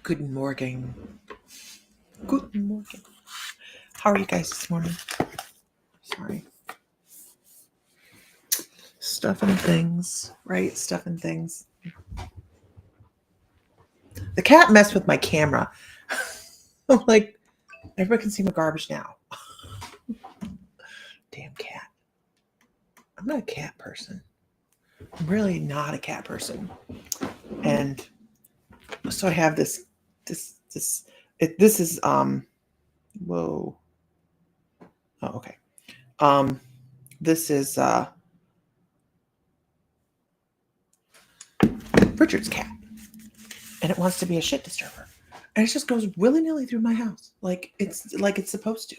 Good morning. Good morning. How are you guys this morning? Sorry. Stuffing things, right? Stuffing things. The cat messed with my camera. I'm like, everybody can see my garbage now. Damn cat. I'm not a cat person. I'm really not a cat person. And so I have this this is whoa. Oh, okay. This is Richard's cat. And it wants to be a shit disturber. And it just goes willy-nilly through my house. Like it's supposed to.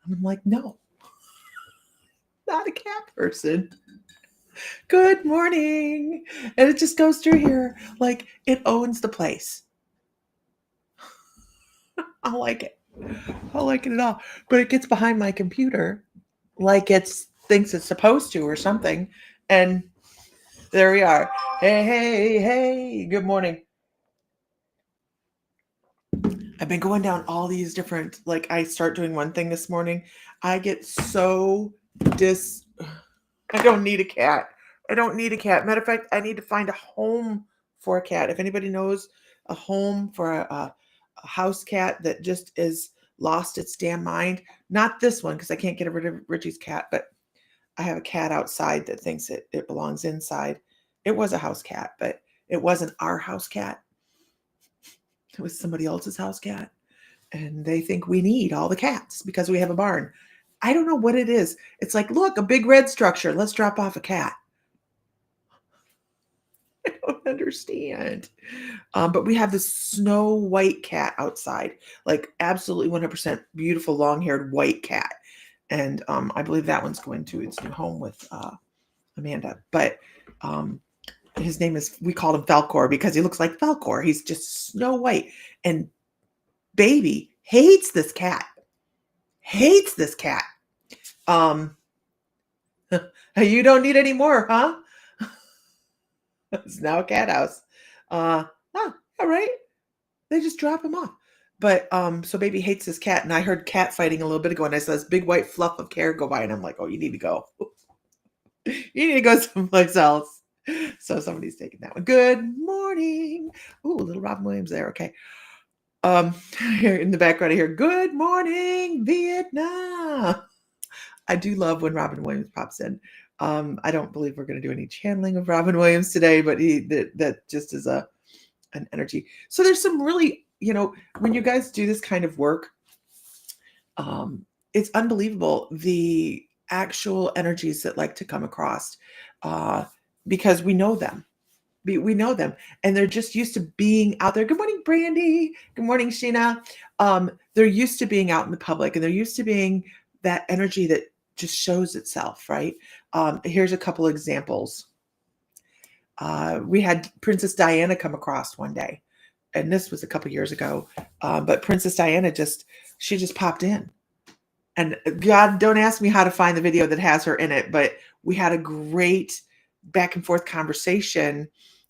I'm like, no, not a cat person. Good morning. And it just goes through here like it owns the place. I like it. I like it at all. But it gets behind my computer like it's thinks it's supposed to or something. And there we are. Hey, hey, hey. Good morning. I've been going down all these different, like I start doing one thing this morning. I get so I don't need a cat. I don't need a cat. Matter of fact, I need to find a home for a cat. If anybody knows a home for a house cat that just is lost its damn mind, not this one because I can't get rid of Richie's cat, but I have a cat outside that thinks it belongs inside. It was a house cat, but it wasn't our house cat. It was somebody else's house cat. And they think we need all the cats because we have a barn. I don't know what it is. It's like, look, a big red structure. Let's drop off a cat. I don't understand. But we have this snow white cat outside, like absolutely 100% beautiful long haired white cat. And I believe that one's going to its new home with Amanda. But his name is, we called him Falcor because he looks like Falcor. He's just snow white. And baby hates this cat. Hates this cat. You don't need any more, huh? It's now a cat house. Oh, all right. They just drop him off. But so baby hates this cat, and I heard cat fighting a little bit ago, and I saw this big white fluff of hair go by, and I'm like, oh, you need to go. You need to go someplace else. So somebody's taking that one. Good morning. Ooh, little Robin Williams there. Okay. Here in the background, I hear "Good morning, Vietnam." I do love when Robin Williams pops in. I don't believe we're going to do any channeling of Robin Williams today, but that just is an energy. So there's some really, when you guys do this kind of work, it's unbelievable the actual energies that like to come across because we know them. We know them, and they're just used to being out there. Good morning, Brandy. Good morning, Sheena. They're used to being out in the public, and they're used to being that energy that just shows itself, right? Here's a couple examples. We had Princess Diana come across one day, and this was a couple years ago. But Princess Diana she just popped in, and God, don't ask me how to find the video that has her in it, but we had a great back and forth conversation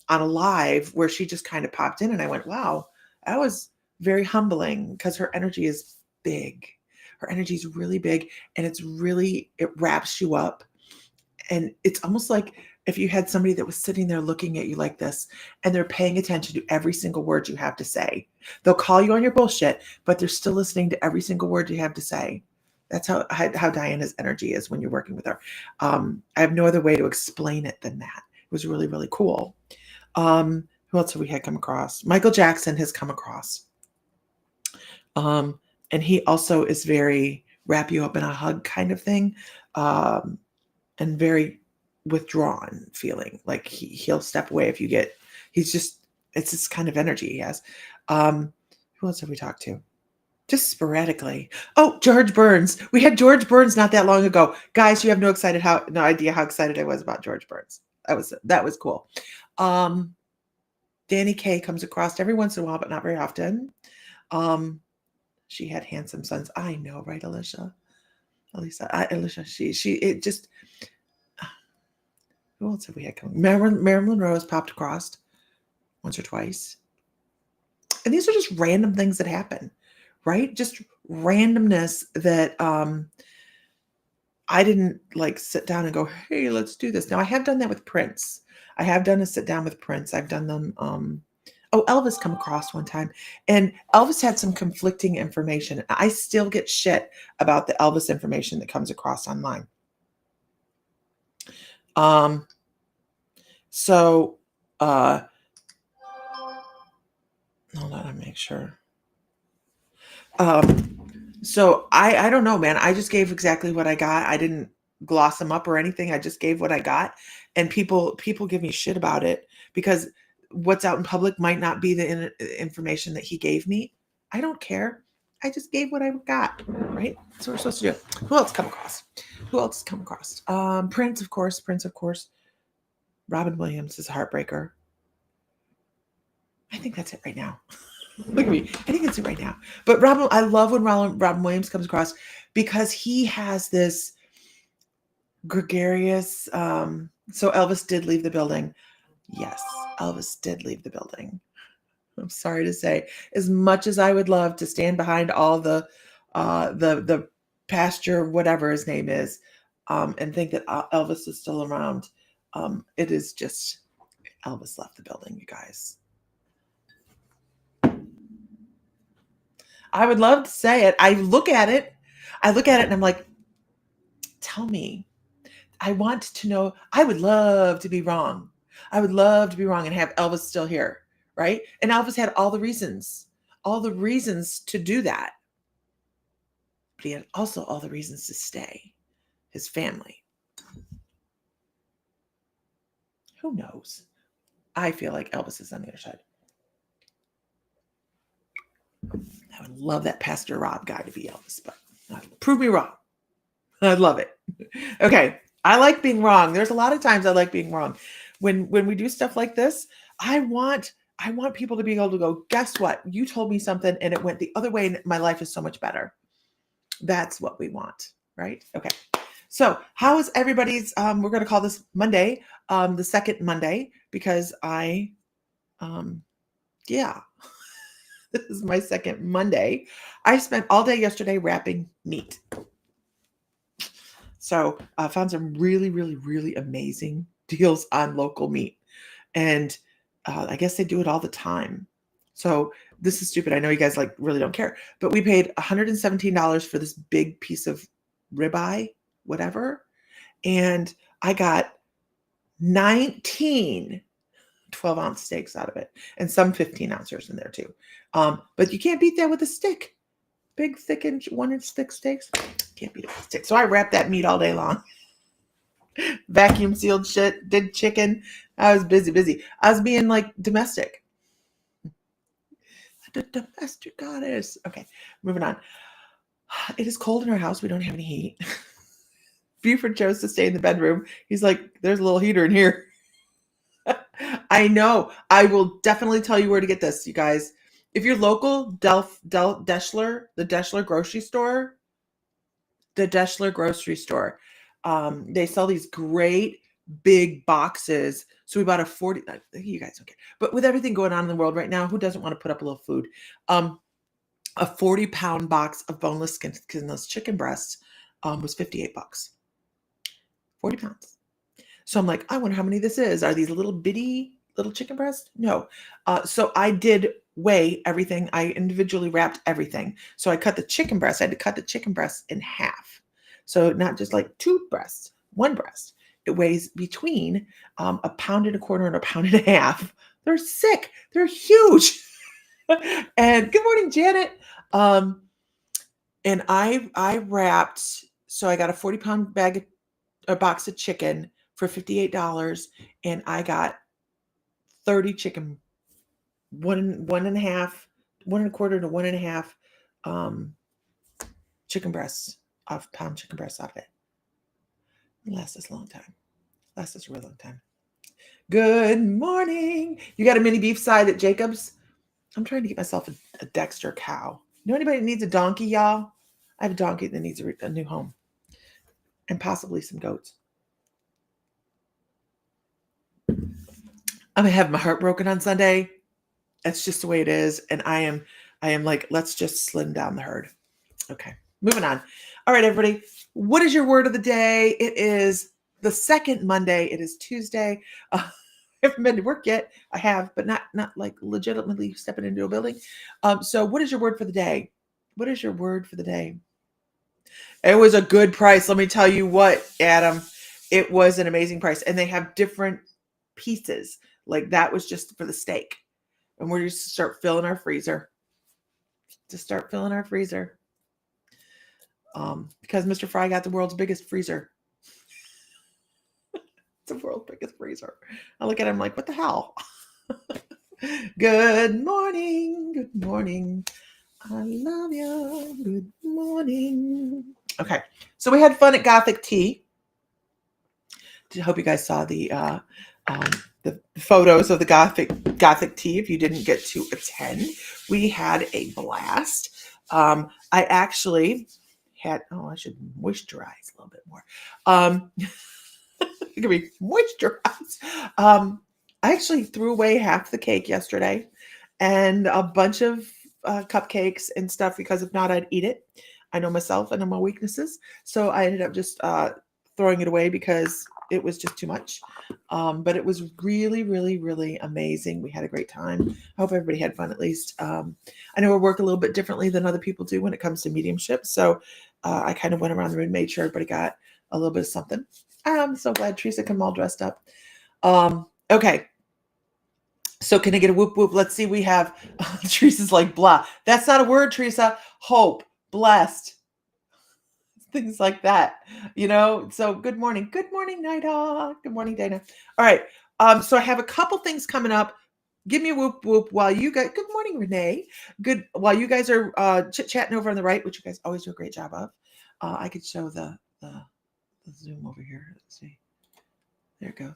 on a live where she just kind of popped in, and I went, wow, that was very humbling because her energy is big. Her energy is really big, and it wraps you up. And it's almost like if you had somebody that was sitting there looking at you like this, and they're paying attention to every single word you have to say. They'll call you on your bullshit, but they're still listening to every single word you have to say. That's how Diana's energy is when you're working with her. I have no other way to explain it than that. It was really, really cool. Who else have we had come across? Michael Jackson has come across. And he also is very wrap you up in a hug kind of thing. And very withdrawn feeling. Like he'll step away if you it's this kind of energy he has. Who else have we talked to? Just sporadically. Oh, George Burns. We had George Burns not that long ago. Guys, you have no idea how excited I was about George Burns. That was cool. Danny Kaye comes across every once in a while, but not very often. She had handsome sons. I know, right, Alicia? Alicia, it just. Who else have we had coming? Marilyn Monroe has popped across once or twice. And these are just random things that happen, right? Just randomness that I didn't like sit down and go, hey, let's do this. Now I have done that with Prince. I have done a sit down with Prince. I've done them. Elvis come across one time, and Elvis had some conflicting information. I still get shit about the Elvis information that comes across online. So hold on, I make sure. So I don't know, man. I just gave exactly what I got. I didn't gloss them up or anything. I just gave what I got, and people give me shit about it because what's out in public might not be the information that he gave me. I don't care. I just gave what I got, right? That's what we're supposed to do. Who else come across? Who else come across? Prince, of course. Prince, of course. Robin Williams is a heartbreaker. I think that's it right now. Look at me. I think that's it right now. But I love when Robin Williams comes across because he has this gregarious. So Elvis did leave the building. Yes, Elvis did leave the building. I'm sorry to say, as much as I would love to stand behind all the pasture, whatever his name is, and think that Elvis is still around, it is just Elvis left the building, you guys. I would love to say it. I look at it and I'm like, tell me. I want to know. I would love to be wrong. I would love to be wrong and have Elvis still here, right? And Elvis had all the reasons to do that. But he had also all the reasons to stay, his family. Who knows? I feel like Elvis is on the other side. I would love that Pastor Rob guy to be Elvis, but prove me wrong. I'd love it. Okay. I like being wrong. There's a lot of times I like being wrong. When we do stuff like this, I want people to be able to go, guess what? You told me something and it went the other way and my life is so much better. That's what we want, right? Okay. So how is everybody's, we're going to call this Monday, the second Monday, because yeah, this is my second Monday. I spent all day yesterday wrapping meat. So I found some really, really, really amazing deals on local meat. And I guess they do it all the time. So this is stupid. I know you guys like really don't care, but we paid $117 for this big piece of ribeye, whatever. And I got 19 12-ounce steaks out of it and some 15-ounces in there too. But you can't beat that with a stick. Big, thick, 1-inch thick steaks. Can't beat it with a stick. So I wrapped that meat all day long. Vacuum sealed shit, did chicken. I was busy. I was being like domestic. The domestic goddess. Okay, moving on. It is cold in our house. We don't have any heat. Buford chose to stay in the bedroom. He's like, there's a little heater in here. I know. I will definitely tell you where to get this, you guys. If you're local, Deschler, the Deschler grocery store, they sell these great big boxes. So we bought a 40, you guys don't care, but with everything going on in the world right now, who doesn't want to put up a little food? A 40-pound box of boneless skinless chicken breasts was $58. 40 pounds. So I'm like, I wonder how many this is. Are these little chicken breasts? No. So I did weigh everything. I individually wrapped everything. So I cut the chicken breast. I had to cut the chicken breasts in half. So not just like two breasts, one breast. It weighs between 1.25 pounds and 1.5 pounds. They're sick. They're huge. And good morning, Janet. And I wrapped, so I got a 40-pound box of chicken for $58, and I got 30 chicken, 1.25 to 1.5 chicken breasts pound chicken breasts out of it. It lasts us a long time. Lasts us a real long time. Good morning. You got a mini beef side at Jacob's? I'm trying to get myself a Dexter cow. You know anybody that needs a donkey, y'all? I have a donkey that needs a new home. And possibly some goats. I'm gonna have my heart broken on Sunday. That's just the way it is. And I am like, let's just slim down the herd. Okay, moving on. All right, everybody. What is your word of the day? It is the second Monday. It is Tuesday. I haven't been to work yet. I have, but not like legitimately stepping into a building. So what is your word for the day? What is your word for the day? It was a good price. Let me tell you what, Adam. It was an amazing price. And they have different pieces. Like that was just for the steak. And we're just to start filling our freezer. Because Mr. Fry got the world's biggest freezer. It's the world's biggest freezer. I look at him like, what the hell? Good morning. Good morning. I love you. Good morning. Okay. So we had fun at Gothic Tea. I hope you guys saw the photos of the Gothic Tea. If you didn't get to attend, we had a blast. I actually had, I should moisturize a little bit more. It could be moisturized. I actually threw away half the cake yesterday and a bunch of cupcakes and stuff because if not, I'd eat it. I know myself and I know my weaknesses. So I ended up just throwing it away because it was just too much. But it was really, really, really amazing. We had a great time. I hope everybody had fun at least. I know we work a little bit differently than other people do when it comes to mediumship. So I kind of went around the room and made sure everybody got a little bit of something. I'm so glad Teresa came all dressed up. Okay. So can I get a whoop whoop? Let's see. We have Teresa's like blah. That's not a word, Teresa. Hope, blessed, things like that. So good morning. Good morning, Nida. Good morning, Dana. All right. So I have a couple things coming up. Give me a whoop whoop while you guys. Good morning, Renee. Good while you guys are chit chatting over on the right, which you guys always do a great job of. I could show the Zoom over here. Let's see. There it goes.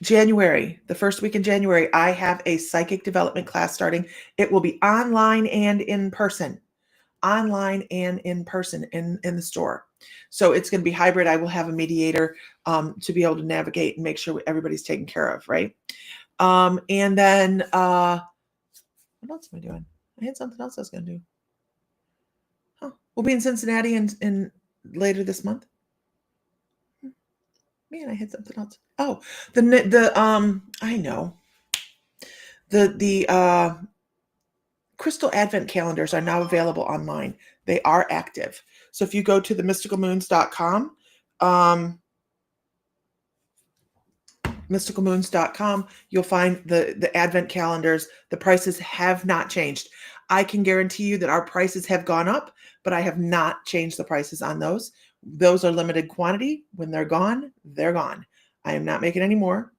January, the first week in January, I have a psychic development class starting. It will be online and in person. Online and in person in the store. So it's going to be hybrid. I will have a mediator to be able to navigate and make sure everybody's taken care of, right? And then what else am I doing? I had something else I was going to do. We'll be in Cincinnati in later this month. Man, I had something else. Oh, I know. The crystal advent calendars are now available online. They are active. So if you go to the mysticalmoons.com, mysticalmoons.com, you'll find the advent calendars. The prices have not changed. I can guarantee you that our prices have gone up, but I have not changed the prices on those. Those are limited quantity. When they're gone, they're gone. I am not making any more.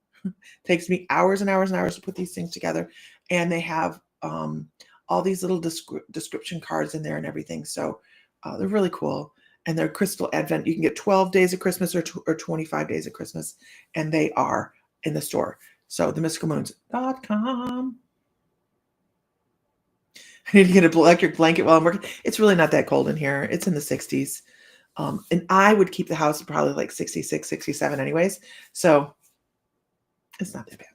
Takes me hours and hours and hours to put these things together. And they have all these little description cards in there and everything. So they're really cool. And they're crystal advent. You can get 12 days of Christmas or 25 days of Christmas. And they are in the store. So themysticalmoons.com. I need to get an electric blanket while I'm working. It's really not that cold in here. It's in the 60s. And I would keep the house probably like 66, 67 anyways. So it's not that bad.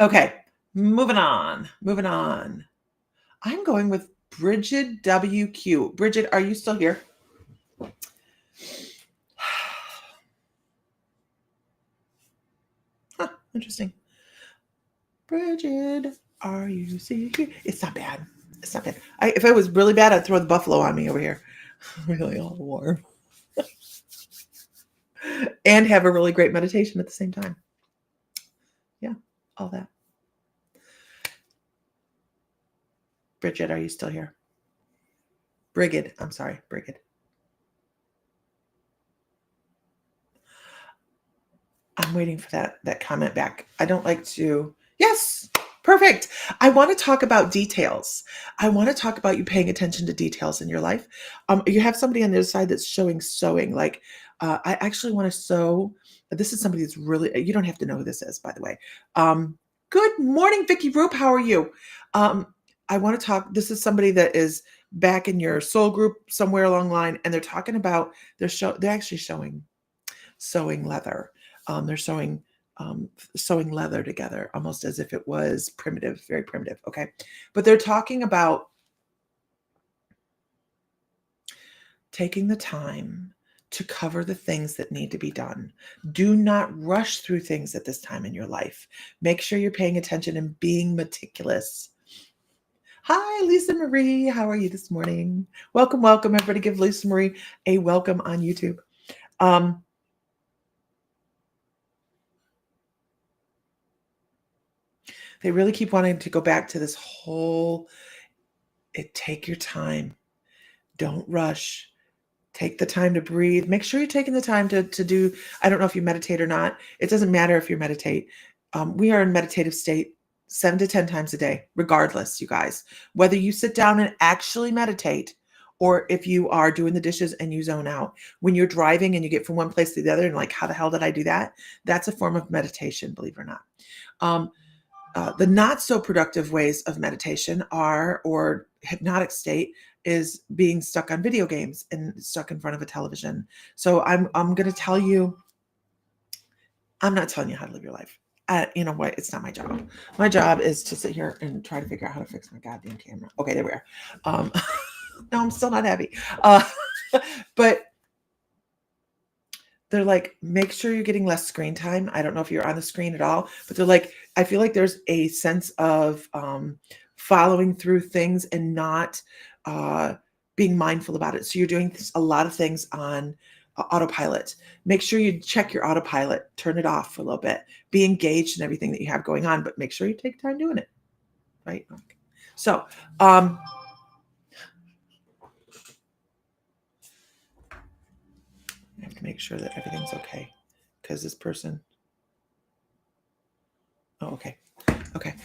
Okay, moving on. I'm going with Bridget WQ. Bridget, are you still here? Interesting. Bridget, are you still here? It's not bad. If it was really bad, I'd throw the buffalo on me over here. Really all warm. And have a really great meditation at the same time. Yeah, all that. Bridget, are you still here? Brigid. I'm sorry, Brigid. I'm waiting for that comment back. I don't like to. Yes, perfect. I want to talk about details. I want to talk about you paying attention to details in your life. You have somebody on the other side that's showing sewing. Like, I actually want to sew. This is somebody that's really. You don't have to know who this is, by the way. Good morning, Vicki Roop. How are you? I want to talk. This is somebody that is back in your soul group somewhere along the line, and they're talking about they're actually showing sewing leather. They're sewing leather together, almost as if it was primitive, very primitive. Okay. But they're talking about taking the time to cover the things that need to be done. Do not rush through things at this time in your life. Make sure you're paying attention and being meticulous. Hi, Lisa Marie. How are you this morning? Welcome, welcome. Everybody give Lisa Marie a welcome on YouTube. They really keep wanting to go back to this whole, take your time. Don't rush. Take the time to breathe. Make sure you're taking the time to do, I don't know if you meditate or not. It doesn't matter if you meditate. We are in meditative state 7 to 10 times a day, regardless, you guys. Whether you sit down and actually meditate, or if you are doing the dishes and you zone out. When you're driving and you get from one place to the other and like, how the hell did I do that? That's a form of meditation, believe it or not. The not so productive ways of meditation are, or hypnotic state, is being stuck on video games and stuck in front of a television. So I'm going to tell you, I'm not telling you how to live your life. You know what? It's not my job. My job is to sit here and try to figure out how to fix my goddamn camera. Okay, there we are. No, I'm still not happy. But they're like, make sure you're getting less screen time. I don't know if you're on the screen at all, but they're like, I feel like there's a sense of following through things and not being mindful about it. So you're doing a lot of things on autopilot. Make sure you check your autopilot, turn it off for a little bit, be engaged in everything that you have going on, but make sure you take time doing it. Right. Okay. So, I have to make sure that everything's okay because this person. Oh, okay. Okay.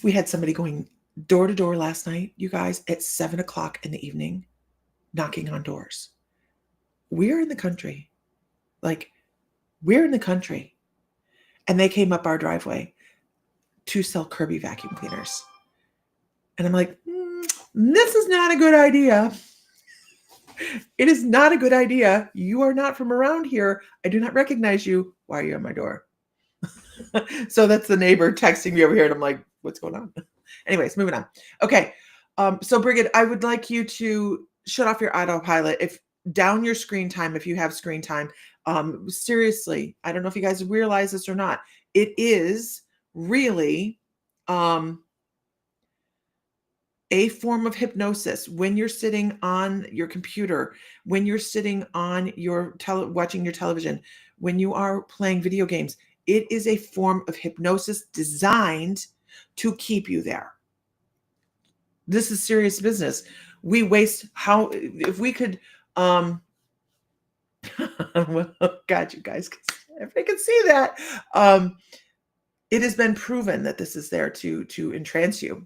We had somebody going door to door last night, you guys, at 7:00 in the evening, knocking on doors. We're in the country. Like, we're in the country. And they came up our driveway to sell Kirby vacuum cleaners. And I'm like, this is not a good idea. It is not a good idea. You are not from around here. I do not recognize you. Why are you on my door? So that's the neighbor texting me over here. And I'm like, what's going on? Anyways, moving on. Okay. So Brigid, I would like you to shut off your autopilot. If down your screen time, if you have screen time, seriously, I don't know if you guys realize this or not. It is really, a form of hypnosis when you're sitting on your computer, when you're sitting on your watching your television, when you are playing video games. It is a form of hypnosis designed to keep you there. This is serious business. We waste if we could, well, God, you guys, if I can see that, it has been proven that this is there to entrance you.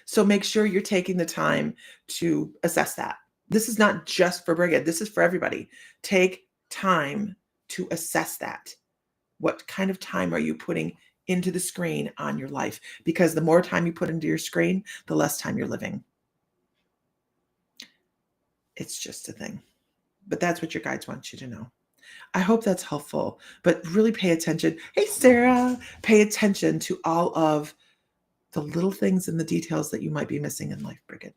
So make sure you're taking the time to assess that. This is not just for Brigid. This is for everybody. Take time to assess that. What kind of time are you putting into the screen on your life? Because the more time you put into your screen, the less time you're living. It's just a thing. But that's what your guides want you to know. I hope that's helpful, but really pay attention. Hey, Sarah, pay attention to all of the little things and the details that you might be missing in life, Brigid,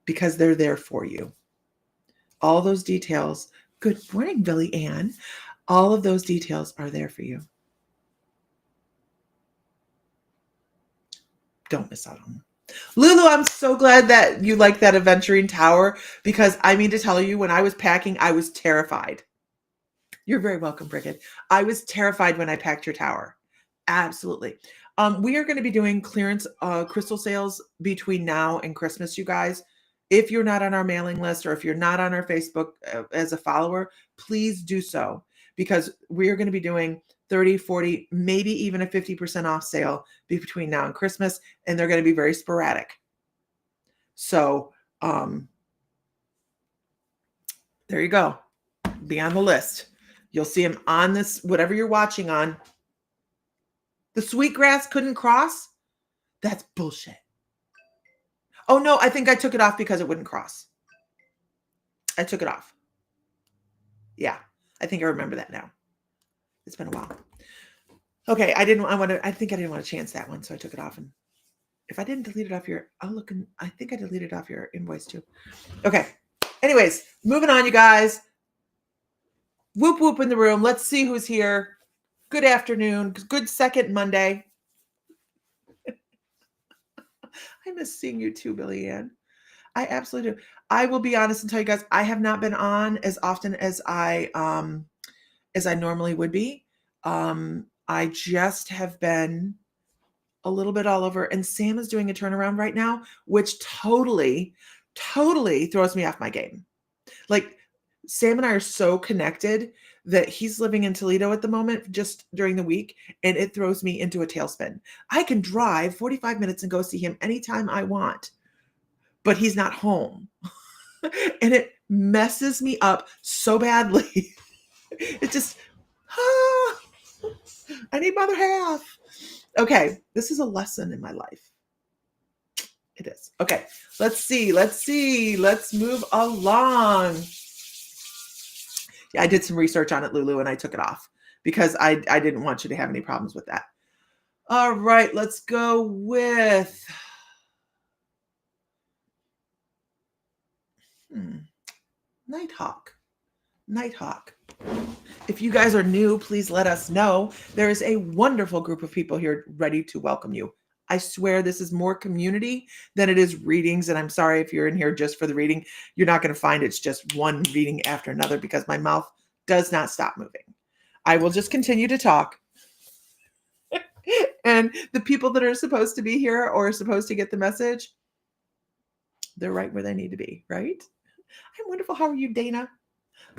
because they're there for you. All those details. Good morning, Billy Ann. All of those details are there for you. Don't miss out on them. Lulu, I'm so glad that you like that adventuring tower, because I mean to tell you, when I was packing, I was terrified. You're very welcome, Brigid. I was terrified when I packed your tower. Absolutely. We are going to be doing clearance crystal sales between now and Christmas, you guys. If you're not on our mailing list, or if you're not on our Facebook as a follower, please do so, because we are going to be doing 30, 40, maybe even a 50% off sale between now and Christmas, and they're going to be very sporadic. So there you go. Be on the list. You'll see them on this, whatever you're watching on. The sweetgrass couldn't cross? That's bullshit. Oh, no, I think I took it off because it wouldn't cross. I took it off. Yeah. I think I remember that now. It's been a while. Okay, I think I didn't want to chance that one, so I took it off. And if I didn't delete it off your, I'll look and I think I deleted off your invoice too. Okay. Anyways, moving on, you guys. Whoop whoop in the room. Let's see who's here. Good afternoon. Good second Monday. I miss seeing you too, Billy Ann. I absolutely do. I will be honest and tell you guys, I have not been on as often as I normally would be. I just have been a little bit all over, and Sam is doing a turnaround right now, which totally throws me off my game. Like, Sam and I are so connected that he's living in Toledo at the moment, just during the week, and it throws me into a tailspin. I can drive 45 minutes and go see him anytime I want, but he's not home. And it messes me up so badly. It just, I need mother half. Okay, this is a lesson in my life. It is. Okay, let's see. Let's move along. Yeah, I did some research on it, Lulu, and I took it off because I didn't want you to have any problems with that. All right, let's go with Nighthawk. If you guys are new, please let us know. There is a wonderful group of people here ready to welcome you. I swear this is more community than it is readings. And I'm sorry if you're in here just for the reading. You're not going to find it's just one reading after another because my mouth does not stop moving. I will just continue to talk. And the people that are supposed to be here or supposed to get the message, they're right where they need to be, right? I'm wonderful. How are you, Dana?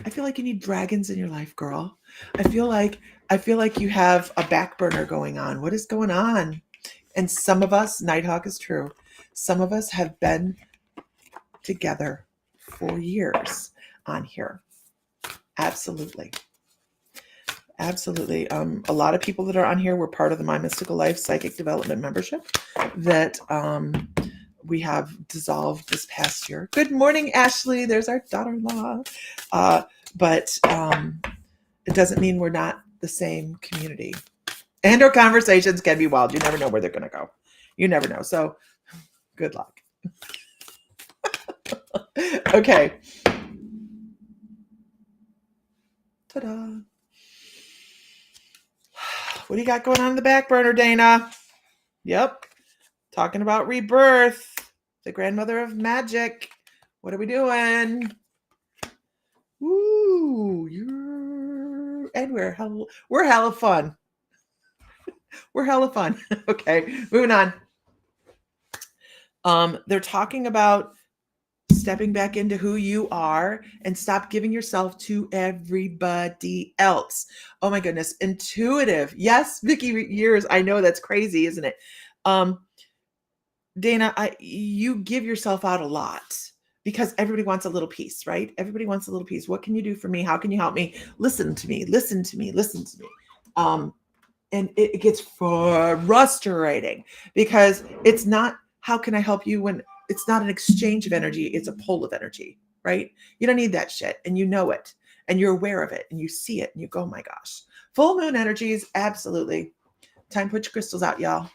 I feel like you need dragons in your life, girl. I feel like you have a back burner going on. What is going on? And some of us, Nighthawk is true, some of us have been together for years on here. Absolutely. A lot of people that are on here were part of the My Mystical Life Psychic Development membership that we have dissolved this past year. Good morning, Ashley. There's our daughter-in-law. But it doesn't mean we're not the same community. And our conversations can be wild. You never know where they're going to go. You never know. So good luck. Okay. Ta-da. What do you got going on in the back burner, Dana? Yep. Talking about rebirth. The grandmother of magic. What are we doing? Woo. And we're hella fun. We're hella fun. Okay, moving on. They're talking about stepping back into who you are and stop giving yourself to everybody else. Oh my goodness. Intuitive. Yes, Vicky Years. I know that's crazy, isn't it? Dana, you give yourself out a lot because everybody wants a little piece, right? Everybody wants a little piece. What can you do for me? How can you help me? Listen to me. And it gets frustrating because it's not, how can I help you, when it's not an exchange of energy, it's a pull of energy, right? You don't need that shit, and you know it, and you're aware of it, and you see it, and you go, oh my gosh. Full moon energies, absolutely. Time to put your crystals out, y'all.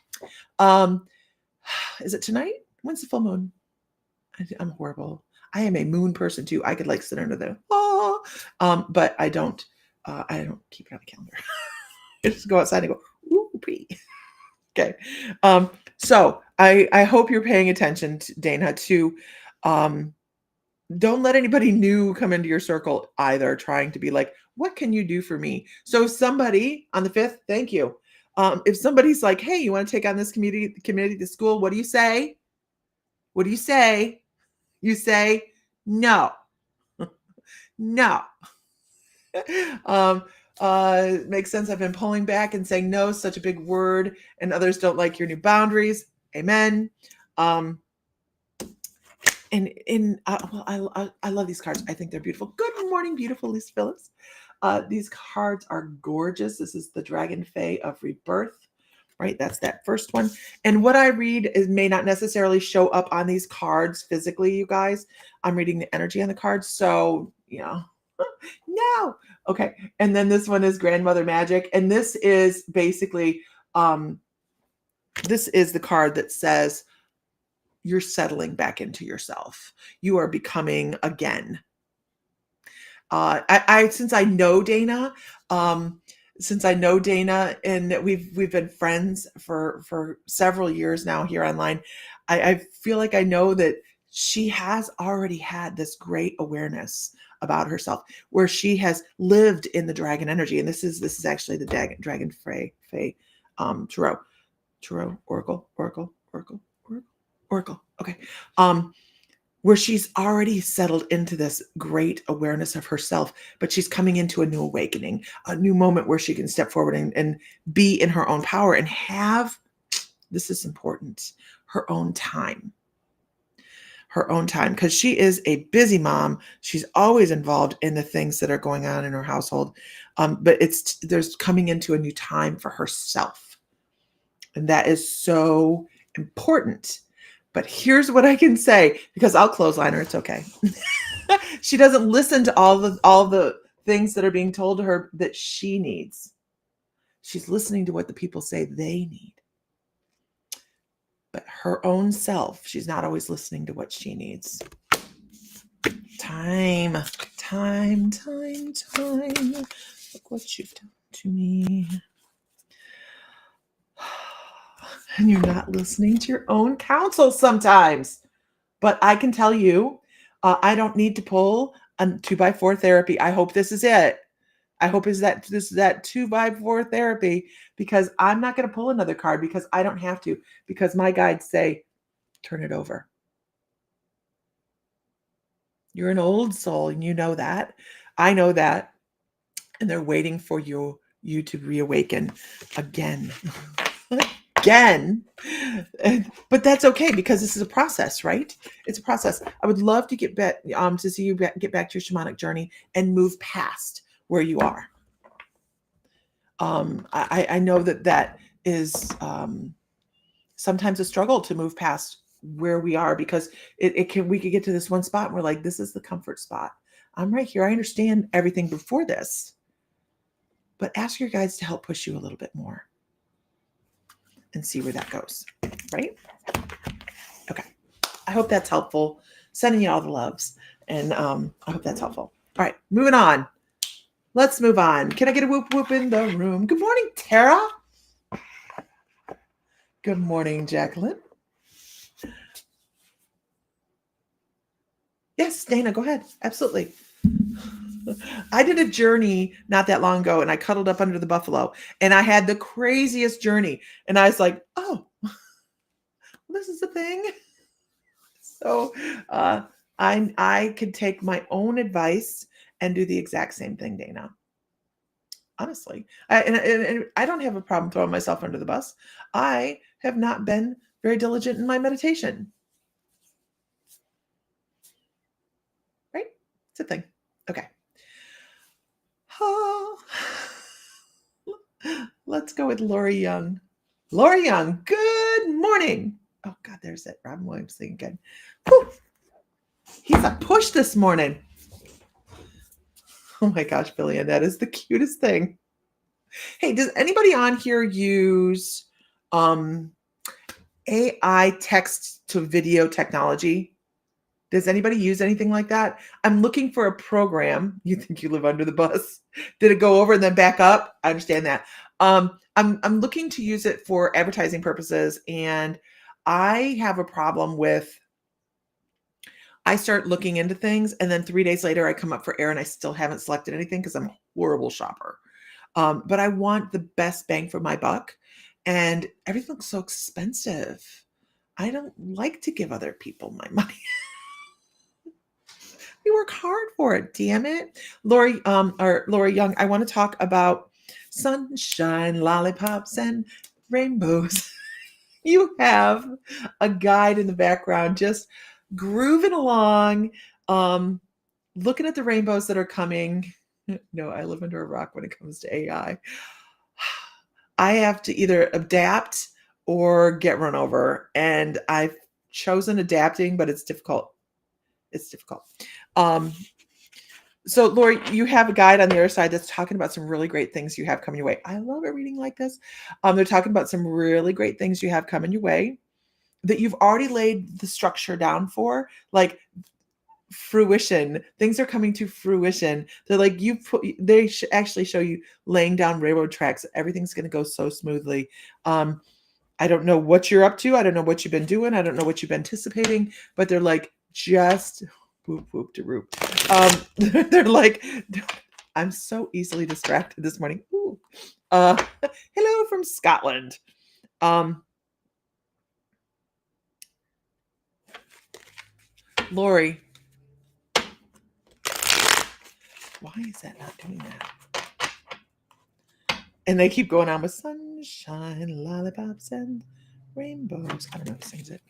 Is it tonight? When's the full moon? I'm horrible. I am a moon person too. I could like sit under the, but I don't keep it on the calendar. I just go outside and go, ooh, pretty. Okay. So I hope you're paying attention, Dana, to don't let anybody new come into your circle either, trying to be like, what can you do for me? So somebody on the 5th, thank you. If somebody's like, hey, you want to take on this community to school, what do you say? What do you say? You say no. No. Makes sense. I've been pulling back and saying no, such a big word, and others don't like your new boundaries. Amen. I love these cards. I think they're beautiful. Good morning, beautiful Lisa Phillips. These cards are gorgeous. This is the Dragon Fae of Rebirth, right? That's that first one. And what I read may not necessarily show up on these cards physically, you guys. I'm reading the energy on the cards. So, no. Okay. And then this one is grandmother magic. And this is basically, this is the card that says you're settling back into yourself. You are becoming again. Since I know Dana, and we've been friends for several years now here online, I feel like I know that she has already had this great awareness about herself, where she has lived in the dragon energy, and this is actually the dragon Fae Tarot Oracle. Okay. Um, where she's already settled into this great awareness of herself, but she's coming into a new awakening, a new moment where she can step forward and be in her own power and have, this is important, her own time. Her own time, because she is a busy mom. She's always involved in the things that are going on in her household. But there's coming into a new time for herself. And that is so important. But here's what I can say, because I'll clothesline her. It's okay. She doesn't listen to all the things that are being told to her that she needs. She's listening to what the people say they need. But her own self, she's not always listening to what she needs. Time. Look what you've done to me. And you're not listening to your own counsel sometimes. But I can tell you, I don't need to pull a 2x4 therapy. I hope this is it. I hope this is that 2x4 therapy, because I'm not going to pull another card, because I don't have to, because my guides say, turn it over. You're an old soul, and you know that. I know that. And they're waiting for you to reawaken again. Again. But that's okay, because this is a process, right? It's a process. I would love to get back to see you get back to your shamanic journey and move past where you are. I know that is sometimes a struggle to move past where we are, because we could get to this one spot and we're like, this is the comfort spot. I'm right here. I understand everything before this. But ask your guides to help push you a little bit more and see where that goes, right? Okay. I hope that's helpful. Sending you all the loves. And I hope that's helpful. All right, moving on. Let's move on. Can I get a whoop whoop in the room? Good morning, Tara. Good morning, Jacqueline. Yes, Dana, go ahead. Absolutely. I did a journey not that long ago, and I cuddled up under the buffalo, and I had the craziest journey. And I was like, oh, this is the thing. So I could take my own advice and do the exact same thing, Dana. Honestly, and I don't have a problem throwing myself under the bus. I have not been very diligent in my meditation. Right? It's a thing. Okay. Oh. Let's go with Lori Young. Lori Young, good morning. Oh, God, there's that Robin Williams thing again. Whew. He's a push this morning. Oh my gosh, Billy, that is the cutest thing. Hey, does anybody on here use AI text to video technology? Does anybody use anything like that? I'm looking for a program. You think you live under the bus? Did it go over and then back up? I understand that. I'm looking to use it for advertising purposes, and I have a problem with, I start looking into things, and then 3 days later I come up for air and I still haven't selected anything because I'm a horrible shopper. But I want the best bang for my buck, and everything looks so expensive. I don't like to give other people my money. We work hard for it, damn it. Lori Young, I want to talk about sunshine, lollipops, and rainbows. You have a guide in the background just grooving along, looking at the rainbows that are coming. No, I live under a rock when it comes to AI. I have to either adapt or get run over, and I've chosen adapting, but it's difficult. It's difficult. So, Lori, you have a guide on the other side that's talking about some really great things you have coming your way. I love a reading like this. They're talking about some really great things you have coming your way that you've already laid the structure down for, like fruition. Things are coming to fruition. They're like they actually show you laying down railroad tracks. Everything's going to go so smoothly. I don't know what you're up to. I don't know what you've been doing. I don't know what you've been anticipating, but they're like, just whoop, whoop to roop. They're like, I'm so easily distracted this morning. Ooh. Hello from Scotland. Lori, why is that not doing that? And they keep going on with sunshine, lollipops, and rainbows. I don't know who sings it.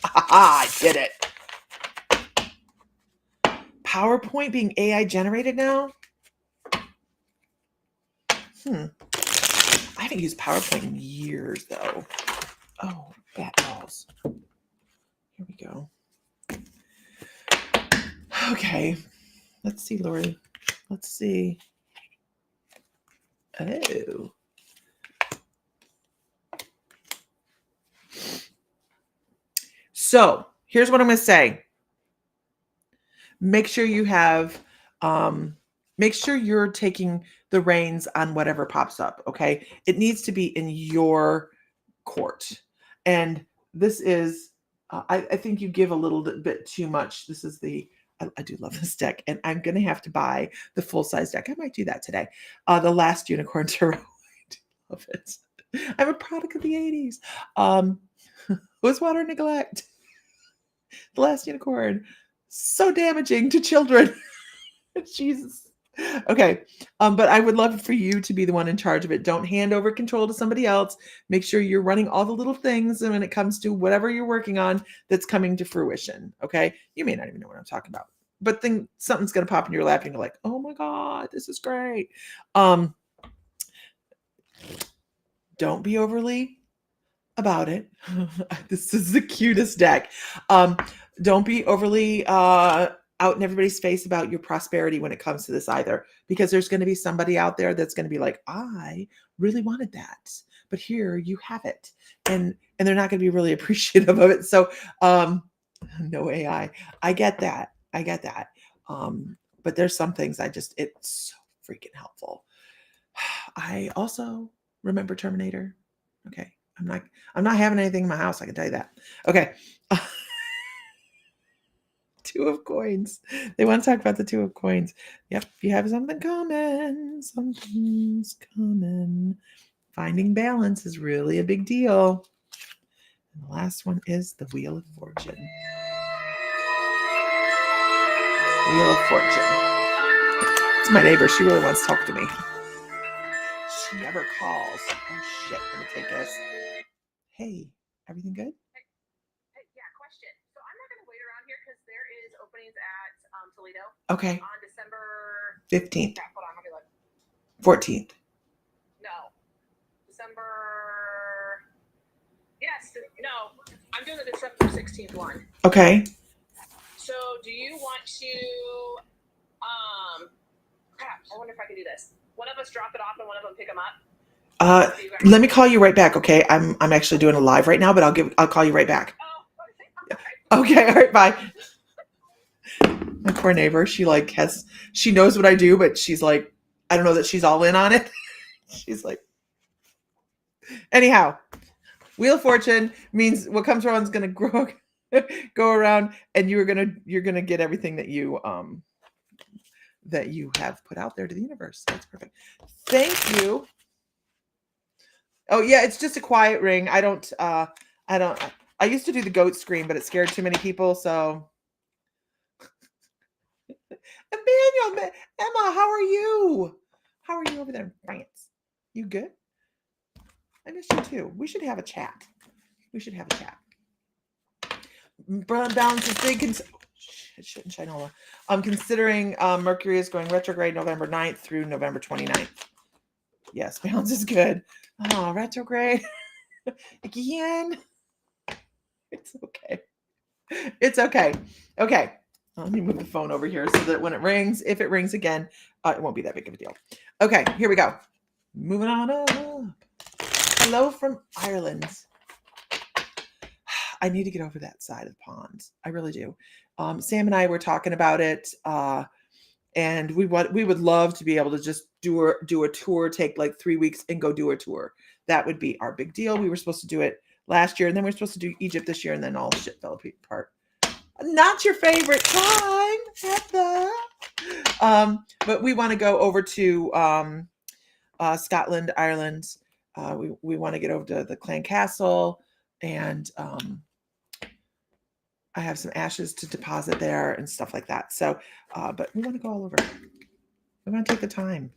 I did it. PowerPoint being AI generated now? I haven't used PowerPoint in years, though. Oh, bat balls. Here we go. Okay. Let's see, Lori. Let's see. Oh. So here's what I'm going to say. Make sure you have, make sure you're taking the reins on whatever pops up. Okay. It needs to be in your court. And this is, I think you give a little bit too much. This is I do love this deck, and I'm going to have to buy the full size deck. I might do that today. The Last Unicorn Tarot. I do love it. I'm a product of the 80s. Who's Water Neglect? The Last Unicorn. So damaging to children. Jesus. Okay. But I would love for you to be the one in charge of it. Don't hand over control to somebody else. Make sure you're running all the little things. And when it comes to whatever you're working on, that's coming to fruition. Okay. You may not even know what I'm talking about, but something's going to pop in your lap and you're like, oh my God, this is great. Don't be overly about it. This is the cutest deck. Don't be overly out in everybody's face about your prosperity when it comes to this either, because there's going to be somebody out there that's going to be like, I really wanted that, but here you have it, and they're not going to be really appreciative of it. So no AI. I get that. But there's some things it's so freaking helpful. I also remember Terminator. Okay. I'm not having anything in my house. I can tell you that. Okay. Two of Coins. They want to talk about the Two of Coins. Yep. You have something coming. Something's coming. Finding balance is really a big deal. And the last one is the Wheel of Fortune. Wheel of Fortune. It's my neighbor. She really wants to talk to me. She never calls. Oh, shit. Let me take this. Hey, everything good? Yeah, question. So I'm not going to wait around here because there is openings at Toledo. Okay. On December 15th. Yeah, hold on, let me look. 14th. No. December. Yes. No. I'm doing the December 16th one. Okay. So do you want to? Crap. I wonder if I can do this. One of us drop it off and one of them pick them up. Let me call you right back, okay? I'm actually doing a live right now, but I'll call you right back. Oh, okay. All right, bye. My poor neighbor, she knows what I do, but she's like, I don't know that she's all in on it. She's like, anyhow, Wheel of Fortune means what comes around is gonna go around, and you're gonna get everything that you have put out there to the universe. That's perfect. Thank you. Oh yeah, it's just a quiet ring. I used to do the goat scream, but it scared too many people. So, Emmanuel, Emma, how are you? How are you over there in France? You good? I miss you too. We should have a chat. Balance is big. It shouldn't shine all. I'm considering Mercury is going retrograde November 9th through November 29th. Yes, balance is good. Oh, retrograde again. It's okay. It's okay. Okay. Let me move the phone over here so that when it rings, if it rings again, it won't be that big of a deal. Okay, here we go. Moving on up. Hello from Ireland. I need to get over that side of the pond. I really do. Sam and I were talking about it, and we would love to be able to just do a tour, take like 3 weeks and go do a tour. That would be our big deal. We were supposed to do it last year, and then we were supposed to do Egypt this year, and then all shit fell apart. Not your favorite time, Heather. But we want to go over to Scotland, Ireland. We want to get over to the Clan Castle, and I have some ashes to deposit there and stuff like that. So, but we want to go all over. We want to take the time,